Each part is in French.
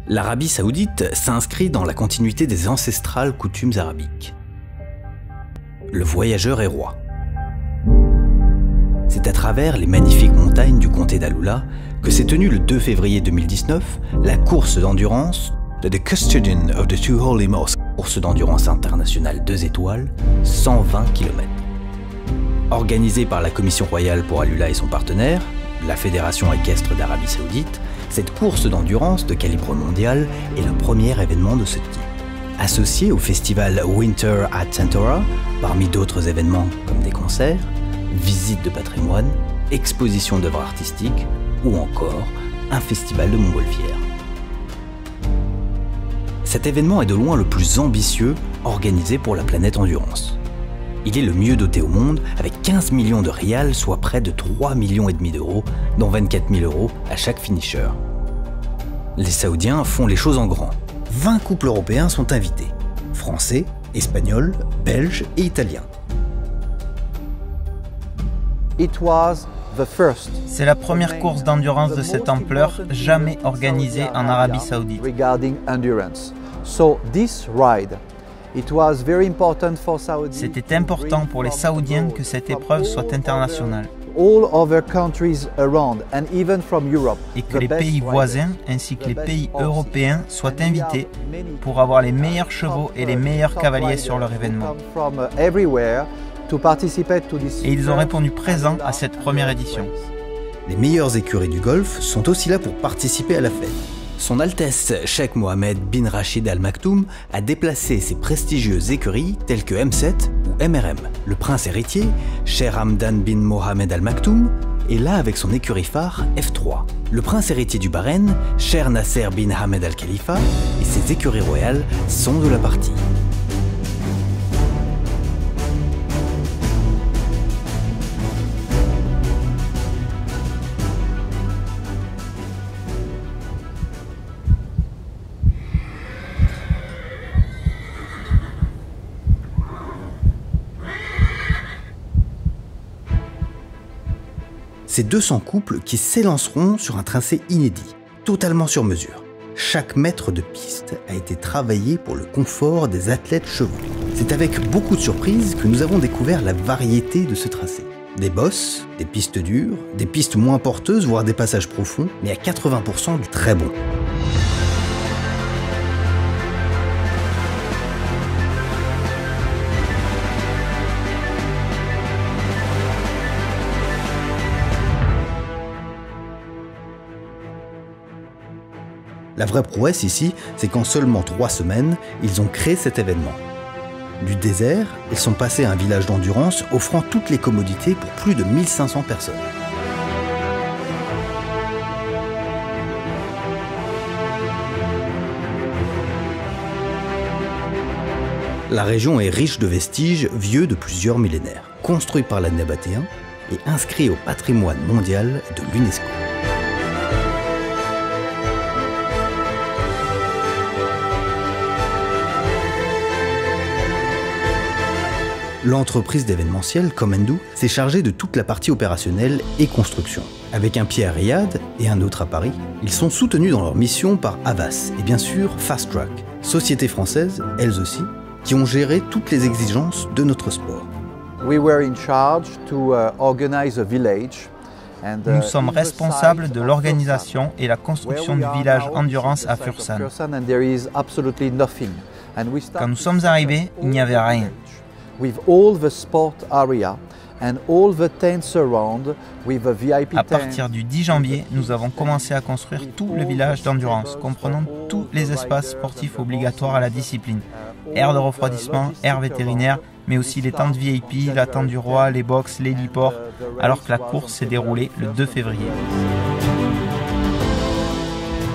L'Arabie Saoudite s'inscrit dans la continuité des ancestrales coutumes arabiques. Le voyageur est roi. C'est à travers les magnifiques montagnes du comté d'Alula que s'est tenue le 2 février 2019 la course d'endurance The Custodian of the Two Holy Mosques, course d'endurance internationale 2 étoiles, 120 km. Organisée par la Commission royale pour Alula et son partenaire, la Fédération équestre d'Arabie Saoudite, cette course d'endurance de calibre mondial est le premier événement de ce type. Associé au festival Winter at Tentora, parmi d'autres événements comme des concerts, visites de patrimoine, expositions d'œuvres artistiques ou encore un festival de montgolfière. Cet événement est de loin le plus ambitieux organisé pour la planète endurance. Il est le mieux doté au monde avec 15 millions de rials, soit près de 3,5 millions d'euros, dont 24 000 euros à chaque finisher. Les Saoudiens font les choses en grand. 20 couples européens sont invités, français, espagnols, belges et italiens. C'est la première course d'endurance de cette ampleur jamais organisée en Arabie Saoudite. C'était important pour les Saoudiens que cette épreuve soit internationale et que les pays voisins ainsi que les pays européens soient invités pour avoir les meilleurs chevaux et les meilleurs cavaliers sur leur événement. Et ils ont répondu présents à cette première édition. Les meilleures écuries du Golfe sont aussi là pour participer à la fête. Son Altesse Cheikh Mohammed bin Rachid Al Maktoum a déplacé ses prestigieuses écuries telles que M7 ou MRM. Le prince héritier, Cheikh Hamdan bin Mohammed Al Maktoum, est là avec son écurie phare F3. Le prince héritier du Bahreïn, Cheikh Nasser bin Hamed Al Khalifa, et ses écuries royales sont de la partie. C'est 200 couples qui s'élanceront sur un tracé inédit, totalement sur mesure. Chaque mètre de piste a été travaillé pour le confort des athlètes chevaux. C'est avec beaucoup de surprises que nous avons découvert la variété de ce tracé. Des bosses, des pistes dures, des pistes moins porteuses, voire des passages profonds, mais à 80% du très bon. La vraie prouesse ici, c'est qu'en seulement 3 semaines, ils ont créé cet événement. Du désert, ils sont passés à un village d'endurance offrant toutes les commodités pour plus de 1500 personnes. La région est riche de vestiges vieux de plusieurs millénaires, construits par les Nabatéens et inscrits au patrimoine mondial de l'UNESCO. L'entreprise d'événementiel Comendou s'est chargée de toute la partie opérationnelle et construction. Avec un pied à Riyad et un autre à Paris, ils sont soutenus dans leur mission par Havas et bien sûr Fast Track, sociétés françaises, elles aussi, qui ont géré toutes les exigences de notre sport. Nous sommes responsables de l'organisation et la construction du village endurance à Fursan. Quand nous sommes arrivés, il n'y avait rien. À partir du 10 janvier, nous avons commencé à construire tout le village d'endurance, comprenant tous les espaces sportifs obligatoires à la discipline. Aire de refroidissement, aire vétérinaire, mais aussi les tentes VIP, la tente du roi, les box, l'héliport, alors que la course s'est déroulée le 2 février.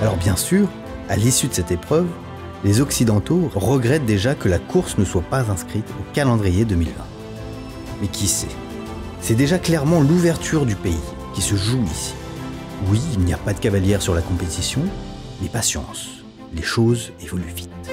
Alors bien sûr, à l'issue de cette épreuve, les Occidentaux regrettent déjà que la course ne soit pas inscrite au calendrier 2020. Mais qui sait? C'est déjà clairement l'ouverture du pays qui se joue ici. Oui, il n'y a pas de cavalière sur la compétition, mais patience, les choses évoluent vite.